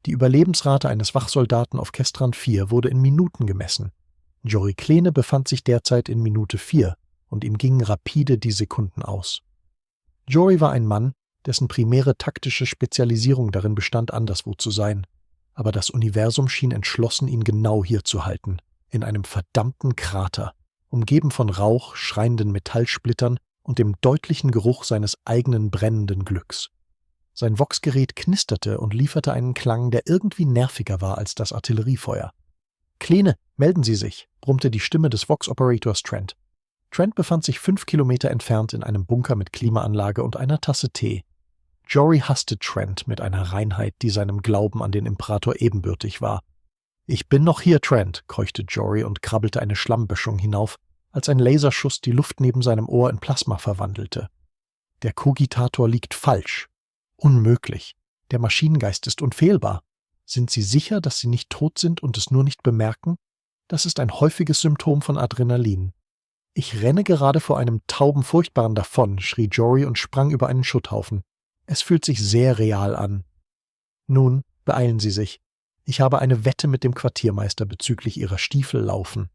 Die Überlebensrate eines Wachsoldaten auf Kestran 4 wurde in Minuten gemessen. Jory Kleene befand sich derzeit in Minute 4 und ihm gingen rapide die Sekunden aus. Jory war ein Mann, dessen primäre taktische Spezialisierung darin bestand, anderswo zu sein. Aber das Universum schien entschlossen, ihn genau hier zu halten, in einem verdammten Krater, umgeben von Rauch, schreienden Metallsplittern und dem deutlichen Geruch seines eigenen brennenden Glücks. Sein Voxgerät knisterte und lieferte einen Klang, der irgendwie nerviger war als das Artilleriefeuer. »Kleene, melden Sie sich«, brummte die Stimme des Vox-Operators Trent. Trent befand sich 5 Kilometer entfernt in einem Bunker mit Klimaanlage und einer Tasse Tee. Jory hasste Trent mit einer Reinheit, die seinem Glauben an den Imperator ebenbürtig war. »Ich bin noch hier, Trent«, keuchte Jory und krabbelte eine Schlammböschung hinauf, als ein Laserschuss die Luft neben seinem Ohr in Plasma verwandelte. »Der Kogitator liegt falsch. Unmöglich. Der Maschinengeist ist unfehlbar. Sind Sie sicher, dass Sie nicht tot sind und es nur nicht bemerken? Das ist ein häufiges Symptom von Adrenalin.« »Ich renne gerade vor einem tauben Furchtbaren davon«, schrie Jory und sprang über einen Schutthaufen. »Es fühlt sich sehr real an.« »Nun, beeilen Sie sich. Ich habe eine Wette mit dem Quartiermeister bezüglich Ihrer Stiefel laufen.«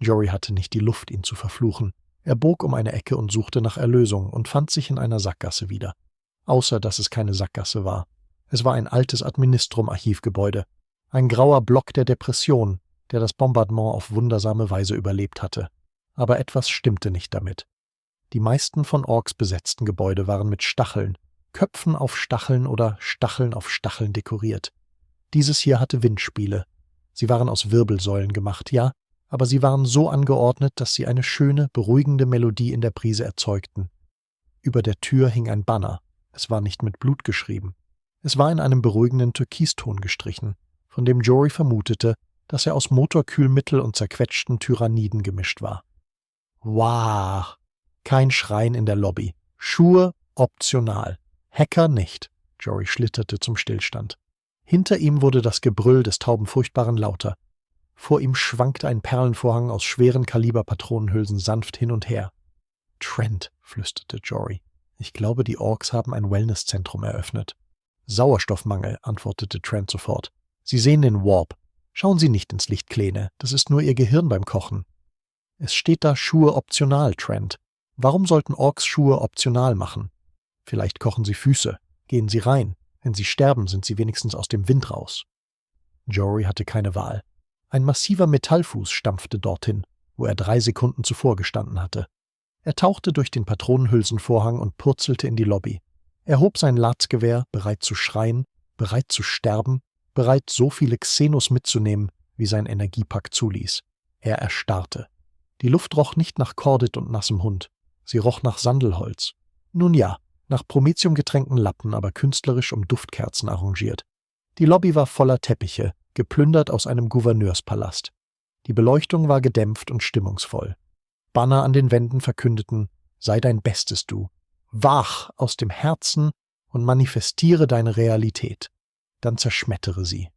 Jory hatte nicht die Luft, ihn zu verfluchen. Er bog um eine Ecke und suchte nach Erlösung und fand sich in einer Sackgasse wieder. Außer, dass es keine Sackgasse war. Es war ein altes Administrum-Archivgebäude. Ein grauer Block der Depression, der das Bombardement auf wundersame Weise überlebt hatte. Aber etwas stimmte nicht damit. Die meisten von Orks besetzten Gebäude waren mit Stacheln, Köpfen auf Stacheln oder Stacheln auf Stacheln dekoriert. Dieses hier hatte Windspiele. Sie waren aus Wirbelsäulen gemacht, ja, aber sie waren so angeordnet, dass sie eine schöne, beruhigende Melodie in der Brise erzeugten. Über der Tür hing ein Banner. Es war nicht mit Blut geschrieben. Es war in einem beruhigenden Türkiston gestrichen, von dem Jory vermutete, dass er aus Motorkühlmittel und zerquetschten Tyranniden gemischt war. Wow! Kein Schreien in der Lobby. Schuhe optional. Hacker nicht. Jory schlitterte zum Stillstand. Hinter ihm wurde das Gebrüll des tauben Furchtbaren lauter. Vor ihm schwankte ein Perlenvorhang aus schweren Kaliberpatronenhülsen sanft hin und her. »Trent«, flüsterte Jory. »Ich glaube, die Orks haben ein Wellnesszentrum eröffnet.« »Sauerstoffmangel«, antwortete Trent sofort. »Sie sehen den Warp. Schauen Sie nicht ins Licht, Kleene. Das ist nur Ihr Gehirn beim Kochen.« »Es steht da Schuhe optional, Trent. Warum sollten Orks Schuhe optional machen? Vielleicht kochen sie Füße. Gehen Sie rein. Wenn Sie sterben, sind Sie wenigstens aus dem Wind raus.« Jory hatte keine Wahl. Ein massiver Metallfuß stampfte dorthin, wo er 3 Sekunden zuvor gestanden hatte. Er tauchte durch den Patronenhülsenvorhang und purzelte in die Lobby. Er hob sein Lazgewehr, bereit zu schreien, bereit zu sterben, bereit, so viele Xenos mitzunehmen, wie sein Energiepack zuließ. Er erstarrte. Die Luft roch nicht nach Kordit und nassem Hund. Sie roch nach Sandelholz. Nun ja, nach Prometheum-getränkten Lappen, aber künstlerisch um Duftkerzen arrangiert. Die Lobby war voller Teppiche, geplündert aus einem Gouverneurspalast. Die Beleuchtung war gedämpft und stimmungsvoll. Banner an den Wänden verkündeten: »Sei dein Bestes, du. Wach aus dem Herzen und manifestiere deine Realität. Dann zerschmettere sie.«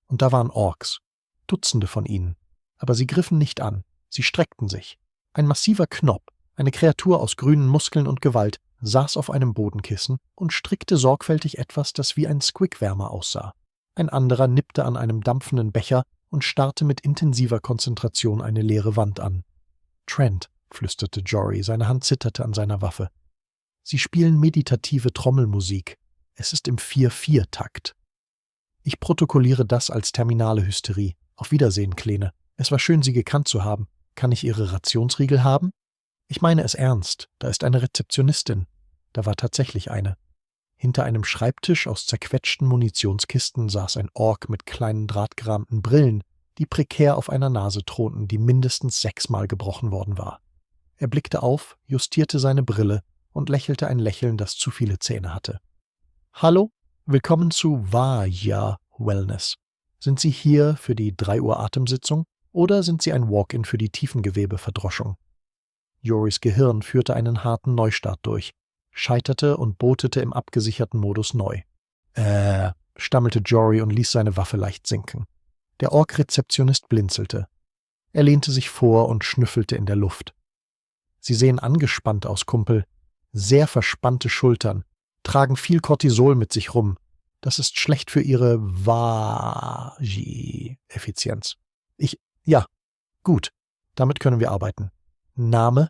Und da waren Orks. Dutzende von ihnen. Aber sie griffen nicht an. Sie streckten sich. Ein massiver Knob, eine Kreatur aus grünen Muskeln und Gewalt, saß auf einem Bodenkissen und strickte sorgfältig etwas, das wie ein Squigwärmer aussah. Ein anderer nippte an einem dampfenden Becher und starrte mit intensiver Konzentration eine leere Wand an. »Trent«, flüsterte Jory, seine Hand zitterte an seiner Waffe. »Sie spielen meditative Trommelmusik. Es ist im 4/4-Takt. Ich protokolliere das als terminale Hysterie. Auf Wiedersehen, Kleene. Es war schön, Sie gekannt zu haben. Kann ich Ihre Rationsriegel haben?« »Ich meine es ernst. Da ist eine Rezeptionistin.« Da war tatsächlich eine. Hinter einem Schreibtisch aus zerquetschten Munitionskisten saß ein Ork mit kleinen drahtgerahmten Brillen, die prekär auf einer Nase thronten, die mindestens 6-mal gebrochen worden war. Er blickte auf, justierte seine Brille und lächelte ein Lächeln, das zu viele Zähne hatte. »Hallo, willkommen zu Vaja Wellness. Sind Sie hier für die 3 Uhr Atemsitzung oder sind Sie ein Walk-in für die Tiefengewebeverdroschung?« Jorys Gehirn führte einen harten Neustart durch, scheiterte und botete im abgesicherten Modus neu. Stammelte Jory und ließ seine Waffe leicht sinken. Der Ork-Rezeptionist blinzelte. Er lehnte sich vor und schnüffelte in der Luft. »Sie sehen angespannt aus, Kumpel. Sehr verspannte Schultern, tragen viel Cortisol mit sich rum. Das ist schlecht für Ihre Vagi-Effizienz. Ja, gut. Damit können wir arbeiten. Name?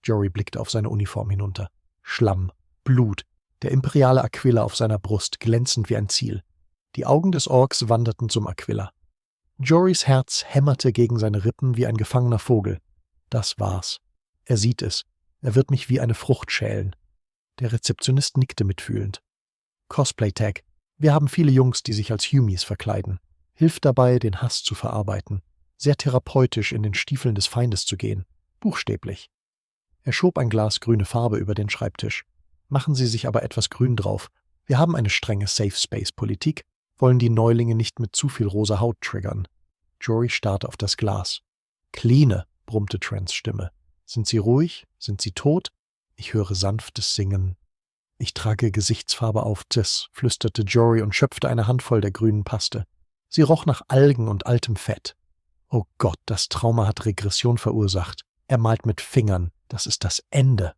Jory blickte auf seine Uniform hinunter. Schlamm, Blut, der imperiale Aquila auf seiner Brust, glänzend wie ein Ziel. Die Augen des Orks wanderten zum Aquila. Jorys Herz hämmerte gegen seine Rippen wie ein gefangener Vogel. Das war's. Er sieht es. Er wird mich wie eine Frucht schälen. Der Rezeptionist nickte mitfühlend. Cosplay-Tag. Wir haben viele Jungs, die sich als Humies verkleiden. Hilft dabei, den Hass zu verarbeiten. Sehr therapeutisch in den Stiefeln des Feindes zu gehen. Buchstäblich. Er schob ein Glas grüne Farbe über den Schreibtisch. Machen Sie sich aber etwas grün drauf. Wir haben eine strenge Safe-Space-Politik, wollen die Neulinge nicht mit zu viel rosa Haut triggern. Jory starrte auf das Glas. »Cleane«, brummte Trents Stimme. »Sind Sie ruhig? Sind Sie tot? Ich höre sanftes Singen.« »Ich trage Gesichtsfarbe auf Cis«, flüsterte Jory und schöpfte eine Handvoll der grünen Paste. Sie roch nach Algen und altem Fett. Oh Gott, das Trauma hat Regression verursacht. Er malt mit Fingern. Das ist das Ende.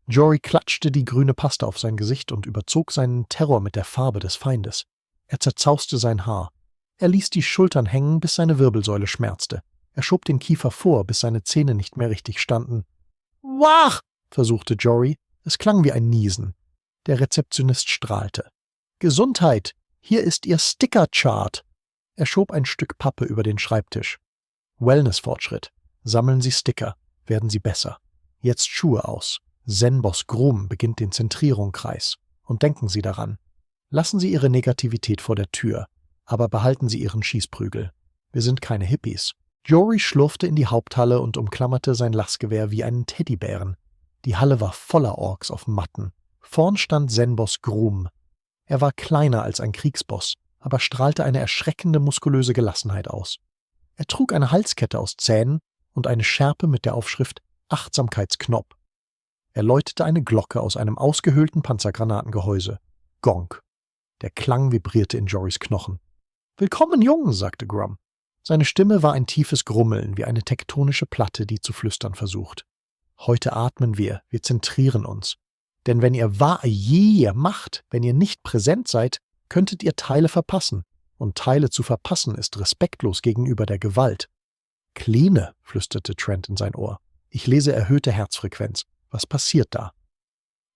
Jory klatschte die grüne Paste auf sein Gesicht und überzog seinen Terror mit der Farbe des Feindes. Er zerzauste sein Haar. Er ließ die Schultern hängen, bis seine Wirbelsäule schmerzte. Er schob den Kiefer vor, bis seine Zähne nicht mehr richtig standen. »Wach!« versuchte Jory. Es klang wie ein Niesen. Der Rezeptionist strahlte. »Gesundheit! Hier ist Ihr Sticker-Chart!« Er schob ein Stück Pappe über den Schreibtisch. »Wellness-Fortschritt. Sammeln Sie Sticker. Werden Sie besser. Jetzt Schuhe aus. Zen-Boss Grum beginnt den Zentrierungskreis. Und denken Sie daran. Lassen Sie Ihre Negativität vor der Tür, aber behalten Sie Ihren Schießprügel. Wir sind keine Hippies.« Jory schlurfte in die Haupthalle und umklammerte sein Lassgewehr wie einen Teddybären. Die Halle war voller Orks auf Matten. Vorn stand Zen-Boss Grum. Er war kleiner als ein Kriegsboss, aber strahlte eine erschreckende muskulöse Gelassenheit aus. Er trug eine Halskette aus Zähnen und eine Schärpe mit der Aufschrift »Achtsamkeitsknopf«. Er läutete eine Glocke aus einem ausgehöhlten Panzergranatengehäuse. Gong. Der Klang vibrierte in Jorys Knochen. »Willkommen, Jungen«, sagte Grum. Seine Stimme war ein tiefes Grummeln, wie eine tektonische Platte, die zu flüstern versucht. »Heute atmen wir zentrieren uns. Denn wenn ihr macht, wenn ihr nicht präsent seid, könntet ihr Teile verpassen. Und Teile zu verpassen ist respektlos gegenüber der Gewalt.« »Cleane«, flüsterte Trent in sein Ohr. »Ich lese erhöhte Herzfrequenz. Was passiert da?«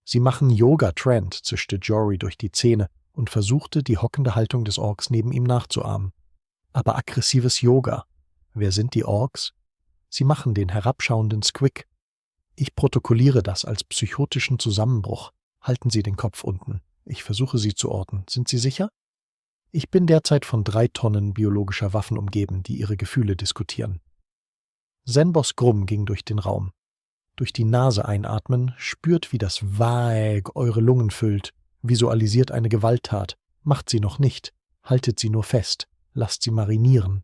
»Sie machen Yoga, Trent«, zischte Jory durch die Zähne und versuchte, die hockende Haltung des Orks neben ihm nachzuahmen. »Aber aggressives Yoga. Wer sind die Orks? Sie machen den herabschauenden Squick. Ich protokolliere das als psychotischen Zusammenbruch. Halten Sie den Kopf unten. Ich versuche Sie zu orten. Sind Sie sicher? Ich bin derzeit von 3 Tonnen biologischer Waffen umgeben, die Ihre Gefühle diskutieren.« Zen-Boss Grum ging durch den Raum. Durch die Nase einatmen, spürt, wie das Vaag eure Lungen füllt, visualisiert eine Gewalttat, macht sie noch nicht, haltet sie nur fest, lasst sie marinieren.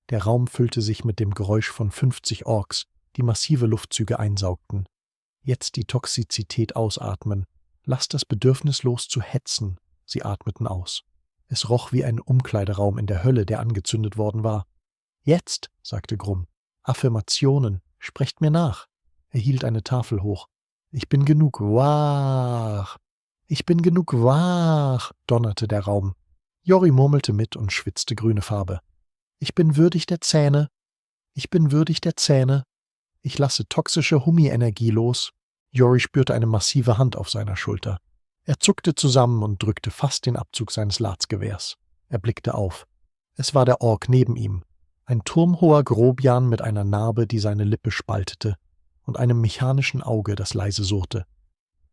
Der Raum füllte sich mit dem Geräusch von 50 Orks, die massive Luftzüge einsaugten. Jetzt die Toxizität ausatmen, lasst das Bedürfnis los zu hetzen, sie atmeten aus. Es roch wie ein Umkleideraum in der Hölle, der angezündet worden war. »Jetzt«, sagte Grum, »Affirmationen, sprecht mir nach.« Er hielt eine Tafel hoch. »Ich bin genug wach. Ich bin genug wach«, donnerte der Raum. Jory murmelte mit und schwitzte grüne Farbe. »Ich bin würdig der Zähne. Ich bin würdig der Zähne. Ich lasse toxische Hummi-Energie los.« Jory spürte eine massive Hand auf seiner Schulter. Er zuckte zusammen und drückte fast den Abzug seines Lazgewehrs. Er blickte auf. Es war der Ork neben ihm. Ein turmhoher Grobian mit einer Narbe, die seine Lippe spaltete, und einem mechanischen Auge, das leise surrte.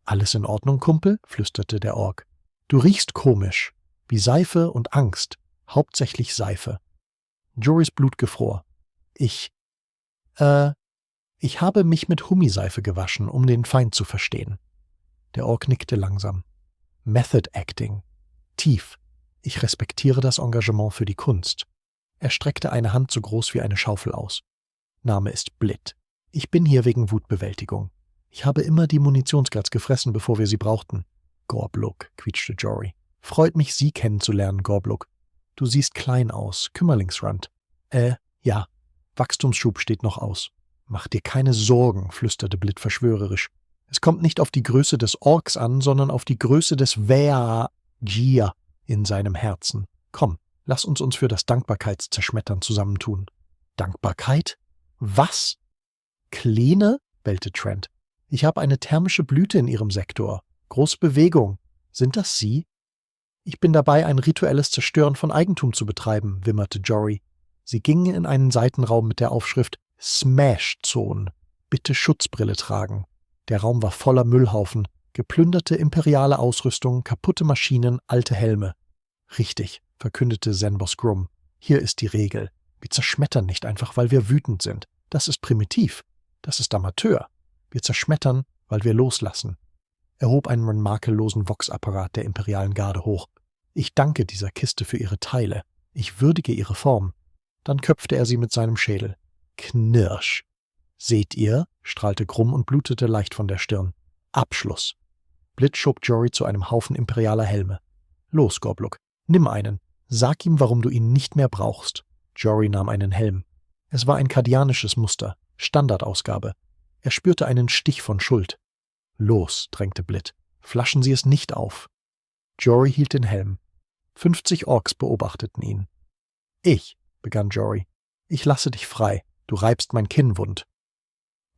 »Alles in Ordnung, Kumpel?« flüsterte der Ork. »Du riechst komisch. Wie Seife und Angst. Hauptsächlich Seife.« Jorys Blut gefror. Ich habe mich mit Hummiseife gewaschen, um den Feind zu verstehen.« Der Ork nickte langsam. »Method Acting. Tief. Ich respektiere das Engagement für die Kunst.« Er streckte eine Hand so groß wie eine Schaufel aus. »Name ist Blit. Ich bin hier wegen Wutbewältigung. Ich habe immer die Munitionsglatz gefressen, bevor wir sie brauchten.« »Gorbluk«, quietschte Jory. »Freut mich, Sie kennenzulernen, Gorbluk. Du siehst klein aus, Kümmerlingsrand.« Ja. Wachstumsschub steht noch aus.« »Mach dir keine Sorgen«, flüsterte Blit verschwörerisch. »Es kommt nicht auf die Größe des Orks an, sondern auf die Größe des Vagia. Ihr in seinem Herzen. Komm, lass uns für das Dankbarkeitszerschmettern zusammentun. Dankbarkeit? Was? Kleene? Bellte Trent. Ich habe eine thermische Blüte in Ihrem Sektor. Große Bewegung. Sind das Sie? Ich bin dabei, ein rituelles Zerstören von Eigentum zu betreiben, wimmerte Jory. Sie gingen in einen Seitenraum mit der Aufschrift Smash Zone. Bitte Schutzbrille tragen. Der Raum war voller Müllhaufen, geplünderte imperiale Ausrüstung, kaputte Maschinen, alte Helme. Richtig, verkündete Zenboss Grum. Hier ist die Regel. Wir zerschmettern nicht einfach, weil wir wütend sind. Das ist primitiv. Das ist Amateur. Wir zerschmettern, weil wir loslassen. Er hob einen makellosen Vox-Apparat der imperialen Garde hoch. Ich danke dieser Kiste für ihre Teile. Ich würdige ihre Form. Dann köpfte er sie mit seinem Schädel. Knirsch. Seht ihr? Strahlte Grum und blutete leicht von der Stirn. Abschluss. Blitz schob Jory zu einem Haufen imperialer Helme. Los, Gorbluk, nimm einen. Sag ihm, warum du ihn nicht mehr brauchst. Jory nahm einen Helm. Es war ein kardianisches Muster, Standardausgabe. Er spürte einen Stich von Schuld. Los, drängte Blit. Flaschen Sie es nicht auf. Jory hielt den Helm. 50 Orks beobachteten ihn. Ich, begann Jory. Ich lasse dich frei. Du reibst mein Kinn wund.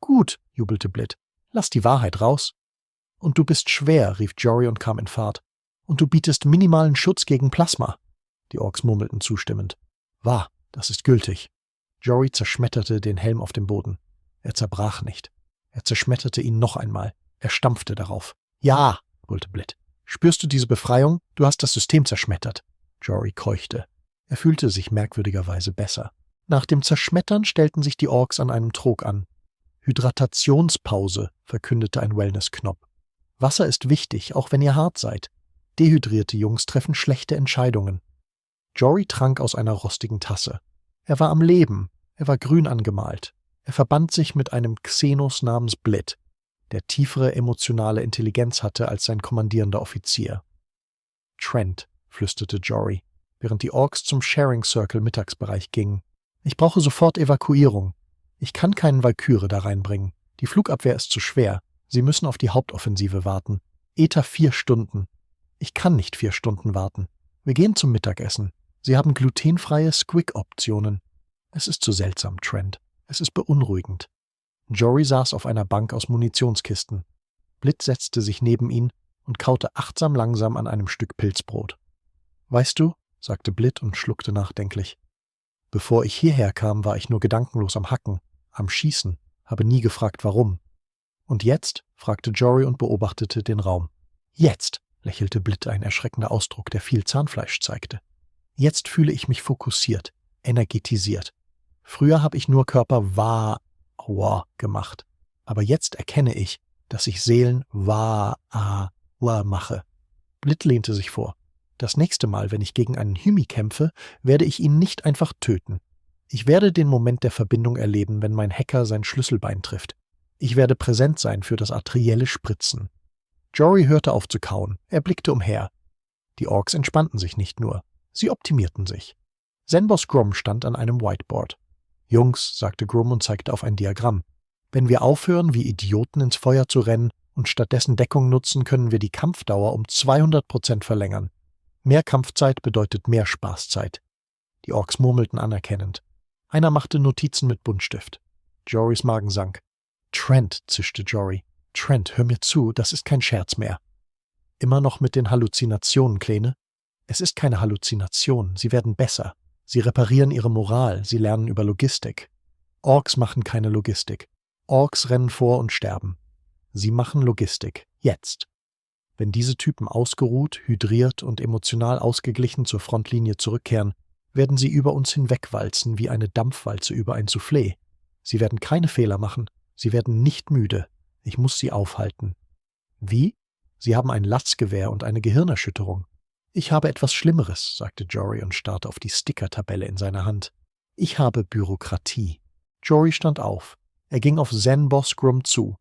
Gut, jubelte Blit. Lass die Wahrheit raus. Und du bist schwer, rief Jory und kam in Fahrt. Und du bietest minimalen Schutz gegen Plasma. Die Orks murmelten zustimmend. Wahr, das ist gültig. Jory zerschmetterte den Helm auf dem Boden. Er zerbrach nicht. Er zerschmetterte ihn noch einmal. Er stampfte darauf. Ja, brüllte Blit. Spürst du diese Befreiung? Du hast das System zerschmettert. Jory keuchte. Er fühlte sich merkwürdigerweise besser. Nach dem Zerschmettern stellten sich die Orks an einem Trog an. Hydratationspause, verkündete ein Wellness-Knopf. Wasser ist wichtig, auch wenn ihr hart seid. Dehydrierte Jungs treffen schlechte Entscheidungen. Jory trank aus einer rostigen Tasse. Er war am Leben. Er war grün angemalt. Er verband sich mit einem Xenos namens Blit, der tiefere emotionale Intelligenz hatte als sein kommandierender Offizier. Trent, flüsterte Jory, während die Orks zum Sharing Circle Mittagsbereich gingen. Ich brauche sofort Evakuierung. Ich kann keinen Valkyrie da reinbringen. Die Flugabwehr ist zu schwer. Sie müssen auf die Hauptoffensive warten. Eta 4 Stunden. Ich kann nicht 4 Stunden warten. Wir gehen zum Mittagessen. Sie haben glutenfreie Squig-Optionen. Es ist zu seltsam, Trent. Es ist beunruhigend. Jory saß auf einer Bank aus Munitionskisten. Blitz setzte sich neben ihn und kaute achtsam langsam an einem Stück Pilzbrot. »Weißt du«, sagte Blit und schluckte nachdenklich, »bevor ich hierher kam, war ich nur gedankenlos am Hacken, am Schießen, habe nie gefragt, warum. Und jetzt?« fragte Jory und beobachtete den Raum. »Jetzt«, lächelte Blit, ein erschreckender Ausdruck, der viel Zahnfleisch zeigte. »Jetzt fühle ich mich fokussiert, energetisiert. Früher habe ich nur Körper wahr gemacht. Aber jetzt erkenne ich, dass ich Seelen wahr mache.« Blit lehnte sich vor. »Das nächste Mal, wenn ich gegen einen Hymi kämpfe, werde ich ihn nicht einfach töten. Ich werde den Moment der Verbindung erleben, wenn mein Hacker sein Schlüsselbein trifft. Ich werde präsent sein für das arterielle Spritzen.« Jory hörte auf zu kauen. Er blickte umher. Die Orks entspannten sich nicht nur. Sie optimierten sich. Zenboss Grum stand an einem Whiteboard. »Jungs«, sagte Grum und zeigte auf ein Diagramm, »wenn wir aufhören, wie Idioten ins Feuer zu rennen und stattdessen Deckung nutzen, können wir die Kampfdauer um 200% verlängern. Mehr Kampfzeit bedeutet mehr Spaßzeit.« Die Orks murmelten anerkennend. Einer machte Notizen mit Buntstift. Jorys Magen sank. »Trent«, zischte Jory. »Trent, hör mir zu, das ist kein Scherz mehr.« »Immer noch mit den Halluzinationen, Kleine?« »Es ist keine Halluzination, sie werden besser. Sie reparieren ihre Moral, sie lernen über Logistik. Orks machen keine Logistik. Orks rennen vor und sterben. Sie machen Logistik. Jetzt. Wenn diese Typen ausgeruht, hydriert und emotional ausgeglichen zur Frontlinie zurückkehren, werden sie über uns hinwegwalzen wie eine Dampfwalze über ein Soufflé. Sie werden keine Fehler machen. Sie werden nicht müde. Ich muss sie aufhalten.« »Wie?« »Sie haben ein Latzgewehr und eine Gehirnerschütterung.« »Ich habe etwas Schlimmeres«, sagte Jory und starrte auf die Stickertabelle in seiner Hand. »Ich habe Bürokratie.« Jory stand auf. Er ging auf Zenboss Grum zu.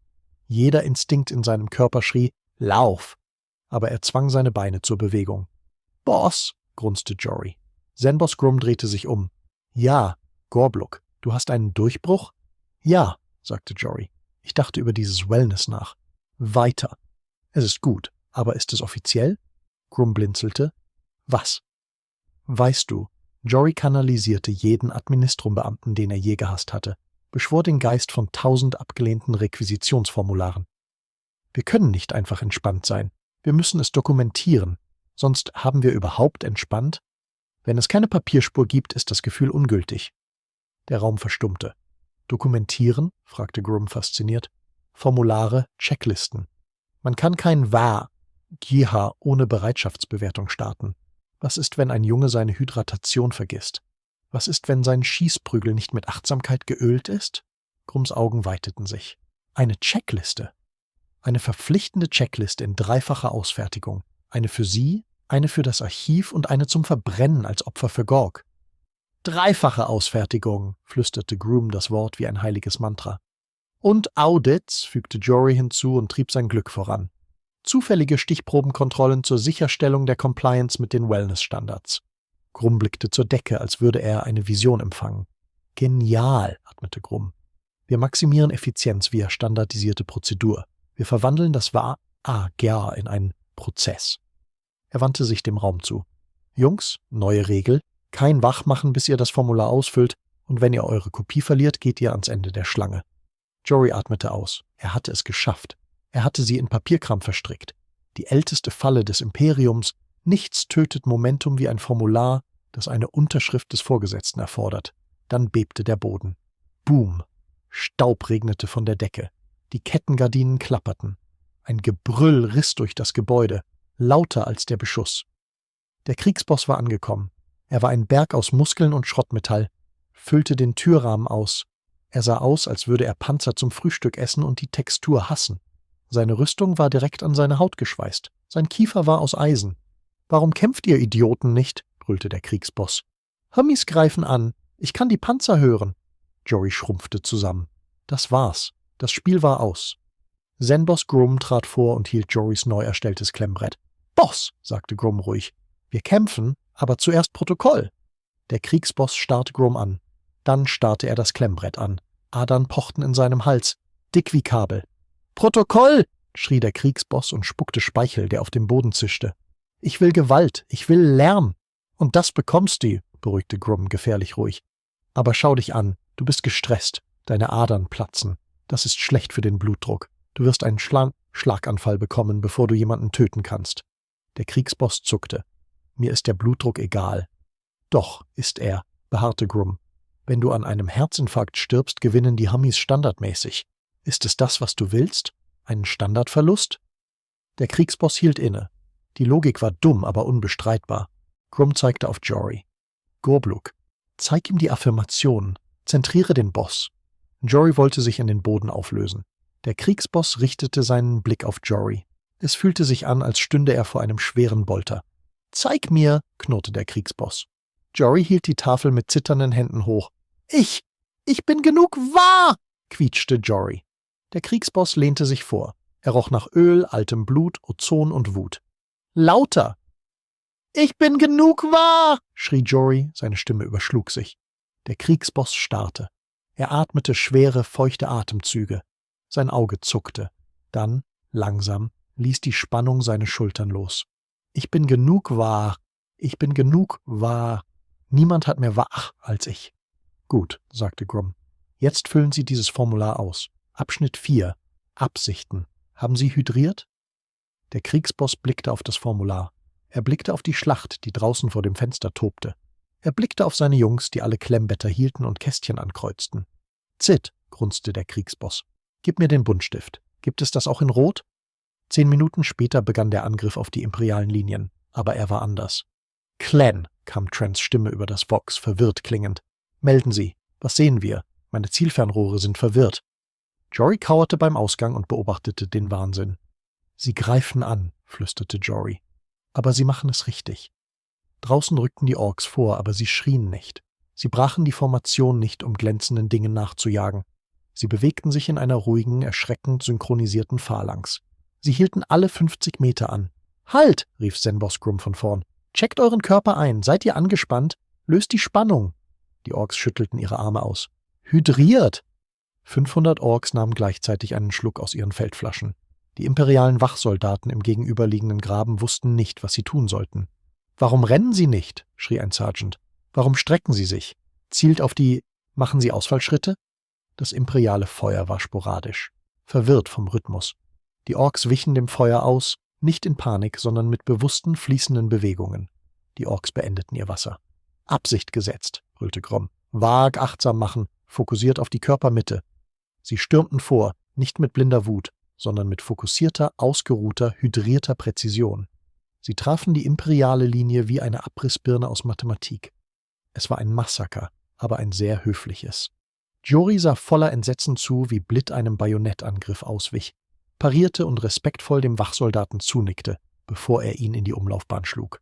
Jeder Instinkt in seinem Körper schrie, »Lauf!« Aber er zwang seine Beine zur Bewegung. »Boss«, grunzte Jory. Zenboss Grum drehte sich um. »Ja, Gorbluk, du hast einen Durchbruch?« »Ja«, sagte Jory. »Ich dachte über dieses Wellness nach.« »Weiter.« »Es ist gut, aber ist es offiziell?« Grum blinzelte. Was? Weißt du, Jory kanalisierte jeden Administrumbeamten, den er je gehasst hatte, beschwor den Geist von 1000 abgelehnten Requisitionsformularen. Wir können nicht einfach entspannt sein. Wir müssen es dokumentieren. Sonst haben wir überhaupt entspannt? Wenn es keine Papierspur gibt, ist das Gefühl ungültig. Der Raum verstummte. Dokumentieren? Fragte Groom fasziniert. Formulare, Checklisten. Man kann kein GH ohne Bereitschaftsbewertung starten. Was ist, wenn ein Junge seine Hydratation vergisst? Was ist, wenn sein Schießprügel nicht mit Achtsamkeit geölt ist? Grums Augen weiteten sich. Eine Checkliste. Eine verpflichtende Checkliste in 3-facher Ausfertigung. Eine für Sie, eine für das Archiv und eine zum Verbrennen als Opfer für Gorg. 3-fache Ausfertigung, flüsterte Groom das Wort wie ein heiliges Mantra. Und Audits, fügte Jory hinzu und trieb sein Glück voran. Zufällige Stichprobenkontrollen zur Sicherstellung der Compliance mit den Wellness-Standards. Grum blickte zur Decke, als würde er eine Vision empfangen. Genial, atmete Grum. Wir maximieren Effizienz via standardisierte Prozedur. Wir verwandeln das GA in einen Prozess. Er wandte sich dem Raum zu. Jungs, neue Regel. Kein Wachmachen, bis ihr das Formular ausfüllt, und wenn ihr eure Kopie verliert, geht ihr ans Ende der Schlange. Jory atmete aus. Er hatte es geschafft. Er hatte sie in Papierkram verstrickt. Die älteste Falle des Imperiums. Nichts tötet Momentum wie ein Formular, das eine Unterschrift des Vorgesetzten erfordert. Dann bebte der Boden. Boom! Staub regnete von der Decke. Die Kettengardinen klapperten. Ein Gebrüll riss durch das Gebäude, lauter als der Beschuss. Der Kriegsboss war angekommen. Er war ein Berg aus Muskeln und Schrottmetall, füllte den Türrahmen aus. Er sah aus, als würde er Panzer zum Frühstück essen und die Textur hassen. Seine Rüstung war direkt an seine Haut geschweißt. Sein Kiefer war aus Eisen. »Warum kämpft ihr Idioten nicht?« brüllte der Kriegsboss. »Hummies greifen an. Ich kann die Panzer hören.« Jory schrumpfte zusammen. Das war's. Das Spiel war aus. Zen-Boss Grum trat vor und hielt Jorys neu erstelltes Klemmbrett. »Boss«, sagte Grum ruhig, »wir kämpfen, aber zuerst Protokoll.« Der Kriegsboss starrte Grum an. Dann starrte er das Klemmbrett an. Adern pochten in seinem Hals, dick wie Kabel. »Protokoll«, schrie der Kriegsboss und spuckte Speichel, der auf dem Boden zischte. »Ich will Gewalt, ich will Lärm. Und das bekommst du«, beruhigte Grum gefährlich ruhig. »Aber schau dich an, du bist gestresst, deine Adern platzen. Das ist schlecht für den Blutdruck. Du wirst einen Schlaganfall bekommen, bevor du jemanden töten kannst.« Der Kriegsboss zuckte. »Mir ist der Blutdruck egal.« »Doch, ist er«, beharrte Grum. »Wenn du an einem Herzinfarkt stirbst, gewinnen die Hummies standardmäßig. Ist es das, was du willst? Einen Standardverlust?« Der Kriegsboss hielt inne. Die Logik war dumm, aber unbestreitbar. Grum zeigte auf Jory. »Gorbluk, zeig ihm die Affirmation. Zentriere den Boss.« Jory wollte sich in den Boden auflösen. Der Kriegsboss richtete seinen Blick auf Jory. Es fühlte sich an, als stünde er vor einem schweren Bolter. »Zeig mir«, knurrte der Kriegsboss. Jory hielt die Tafel mit zitternden Händen hoch. Ich bin genug wahr«, quietschte Jory. Der Kriegsboss lehnte sich vor. Er roch nach Öl, altem Blut, Ozon und Wut. »Lauter!« »Ich bin genug wahr«, schrie Jory, seine Stimme überschlug sich. Der Kriegsboss starrte. Er atmete schwere, feuchte Atemzüge. Sein Auge zuckte. Dann, langsam, ließ die Spannung seine Schultern los. »Ich bin genug wahr. Ich bin genug wahr. Niemand hat mehr wach als ich.« »Gut«, sagte Grum. »Jetzt füllen Sie dieses Formular aus. Abschnitt 4. Absichten. Haben Sie hydriert?« Der Kriegsboss blickte auf das Formular. Er blickte auf die Schlacht, die draußen vor dem Fenster tobte. Er blickte auf seine Jungs, die alle Klemmbätter hielten und Kästchen ankreuzten. »Zit«, grunzte der Kriegsboss. »Gib mir den Buntstift. Gibt es das auch in Rot?« 10 Minuten später begann der Angriff auf die imperialen Linien. Aber er war anders. »Clan«, kam Trents Stimme über das Vox, verwirrt klingend. »Melden Sie. Was sehen wir? Meine Zielfernrohre sind verwirrt.« Jory kauerte beim Ausgang und beobachtete den Wahnsinn. »Sie greifen an«, flüsterte Jory. »Aber sie machen es richtig.« Draußen rückten die Orks vor, aber sie schrien nicht. Sie brachen die Formation nicht, um glänzenden Dingen nachzujagen. Sie bewegten sich in einer ruhigen, erschreckend synchronisierten Phalanx. Sie hielten alle 50 Meter an. »Halt«, rief Zen-Boss Grum von vorn. »Checkt euren Körper ein. Seid ihr angespannt? Löst die Spannung.« Die Orks schüttelten ihre Arme aus. »Hydriert!« 500 Orks nahmen gleichzeitig einen Schluck aus ihren Feldflaschen. Die imperialen Wachsoldaten im gegenüberliegenden Graben wussten nicht, was sie tun sollten. »Warum rennen Sie nicht?« schrie ein Sergeant. »Warum strecken Sie sich? Zielt auf die... Machen Sie Ausfallschritte?« Das imperiale Feuer war sporadisch, verwirrt vom Rhythmus. Die Orks wichen dem Feuer aus, nicht in Panik, sondern mit bewussten, fließenden Bewegungen. Die Orks beendeten ihr Wasser. »Absicht gesetzt«, brüllte Grom. »Vag achtsam machen, fokussiert auf die Körpermitte.« Sie stürmten vor, nicht mit blinder Wut, sondern mit fokussierter, ausgeruhter, hydrierter Präzision. Sie trafen die imperiale Linie wie eine Abrissbirne aus Mathematik. Es war ein Massaker, aber ein sehr höfliches. Jory sah voller Entsetzen zu, wie Blit einem Bajonettangriff auswich, parierte und respektvoll dem Wachsoldaten zunickte, bevor er ihn in die Umlaufbahn schlug.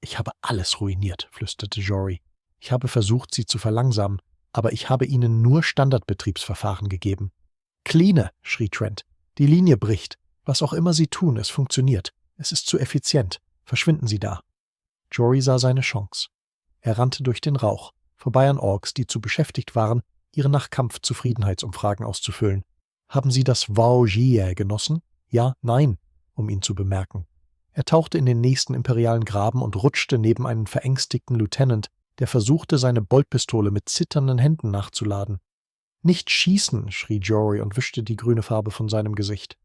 »Ich habe alles ruiniert«, flüsterte Jory. »Ich habe versucht, sie zu verlangsamen, aber ich habe ihnen nur Standardbetriebsverfahren gegeben.« »Cleane«, schrie Trent. »Die Linie bricht. Was auch immer Sie tun, es funktioniert. Es ist zu effizient. Verschwinden Sie da.« Jory sah seine Chance. Er rannte durch den Rauch, vorbei an Orks, die zu beschäftigt waren, ihre Nach-Kampf-Zufriedenheitsumfragen auszufüllen. »Haben Sie das Vau-Jie genossen? Ja, nein«, um ihn zu bemerken. Er tauchte in den nächsten imperialen Graben und rutschte neben einen verängstigten Lieutenant, der versuchte, seine Boltpistole mit zitternden Händen nachzuladen. »Nicht schießen«, schrie Jory und wischte die grüne Farbe von seinem Gesicht.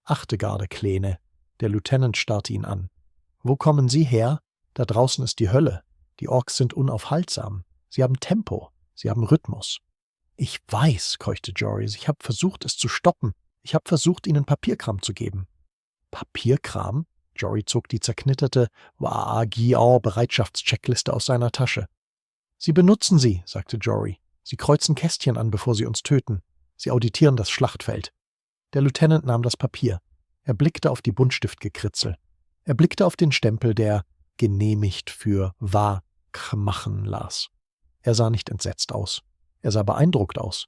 »Achte Garde, Kleine.« Der Lieutenant starrte ihn an. »Wo kommen Sie her? Da draußen ist die Hölle. Die Orks sind unaufhaltsam. Sie haben Tempo. Sie haben Rhythmus.« »Ich weiß«, keuchte Jory. »Ich habe versucht, es zu stoppen. Ich habe versucht, ihnen Papierkram zu geben.« »Papierkram?« Jory zog die zerknitterte Bereitschaftscheckliste aus seiner Tasche. »Sie benutzen sie«, sagte Jory. »Sie kreuzen Kästchen an, bevor sie uns töten. Sie auditieren das Schlachtfeld.« Der Lieutenant nahm das Papier. Er blickte auf die Buntstiftgekritzel. Er blickte auf den Stempel, der »genehmigt für Wahrmachen« las. Er sah nicht entsetzt aus. Er sah beeindruckt aus.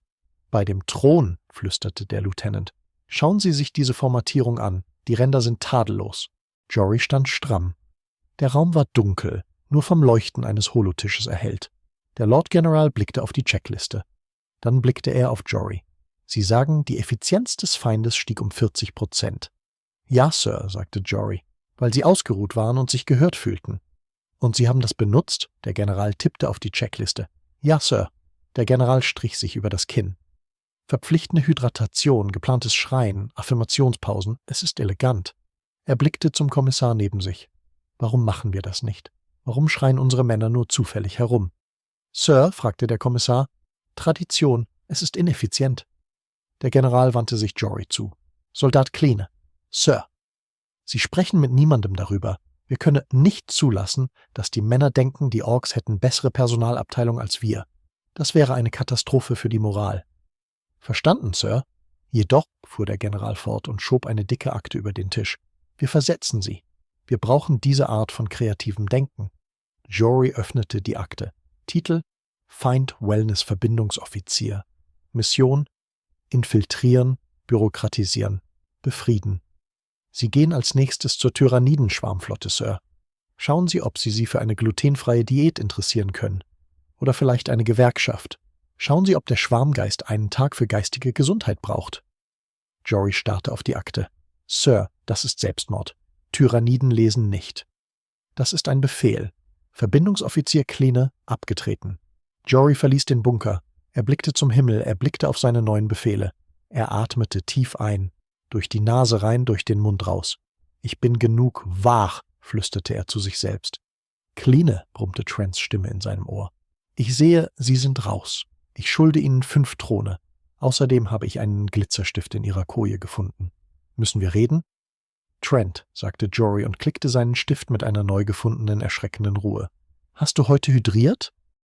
»Bei dem Thron«, flüsterte der Lieutenant. »Schauen Sie sich diese Formatierung an. Die Ränder sind tadellos.« Jory stand stramm. Der Raum war dunkel, nur vom Leuchten eines Holotisches erhellt. Der Lord General blickte auf die Checkliste. Dann blickte er auf Jory. »Sie sagen, die Effizienz des Feindes stieg um 40%. »Ja, Sir«, sagte Jory, »weil Sie ausgeruht waren und sich gehört fühlten.« »Und Sie haben das benutzt?« Der General tippte auf die Checkliste. »Ja, Sir.« Der General strich sich über das Kinn. »Verpflichtende Hydratation, geplantes Schreien, Affirmationspausen, es ist elegant.« Er blickte zum Kommissar neben sich. »Warum machen wir das nicht? Warum schreien unsere Männer nur zufällig herum?« »Sir«, fragte der Kommissar, »Tradition, es ist ineffizient.« Der General wandte sich Jory zu. »Soldat Kleene.« »Sir.« »Sie sprechen mit niemandem darüber. Wir können nicht zulassen, dass die Männer denken, die Orks hätten bessere Personalabteilung als wir. Das wäre eine Katastrophe für die Moral.« »Verstanden, Sir. Jedoch«, fuhr der General fort und schob eine dicke Akte über den Tisch, »wir versetzen Sie. Wir brauchen diese Art von kreativem Denken.« Jory öffnete die Akte. Titel: Find-Wellness-Verbindungsoffizier. Mission: Infiltrieren, bürokratisieren, befrieden. Sie gehen als nächstes zur Tyrannidenschwarmflotte, Sir. Schauen Sie, ob Sie für eine glutenfreie Diät interessieren können. Oder vielleicht eine Gewerkschaft. Schauen Sie, ob der Schwarmgeist einen Tag für geistige Gesundheit braucht. Jory starrte auf die Akte. »Sir, das ist Selbstmord. Tyranniden lesen nicht.« »Das ist ein Befehl. Verbindungsoffizier Kleene abgetreten.« Jory verließ den Bunker. Er blickte zum Himmel, er blickte auf seine neuen Befehle. Er atmete tief ein. Durch die Nase rein, durch den Mund raus. »Ich bin genug wach«, flüsterte er zu sich selbst. »Kleene«, brummte Trents Stimme in seinem Ohr. »Ich sehe, Sie sind raus. Ich schulde Ihnen 5 Throne. Außerdem habe ich einen Glitzerstift in Ihrer Koje gefunden. Müssen wir reden?« »Trent«, sagte Jory und klickte seinen Stift mit einer neu gefundenen, erschreckenden Ruhe. »Hast du heute hydriert?«